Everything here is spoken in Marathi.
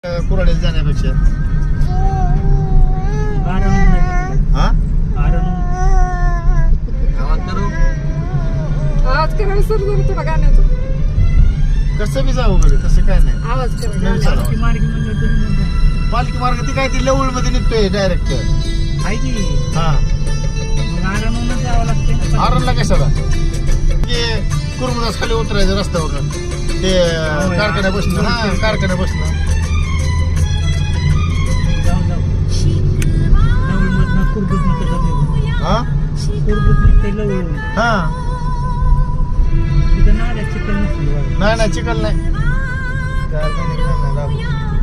कुराडीला जाण्यापेक्षा हा आवाज करायला सर जर तुला गाण्याचं कसं बी जाऊ कडे तसं काय नाही आवाज नाही करायला विचारावं. पालखी मार्ग ती काय ती लवळ मध्ये निघतोय डायरेक्ट हा आरणला कशाला ते कुरमुदास खाली उतरायचं रस्त्यावरून ते कारखान्या बसणं हा कारखान्या बसणं हा हा नाही चिकन नाही कारखान्यात नाही लागू.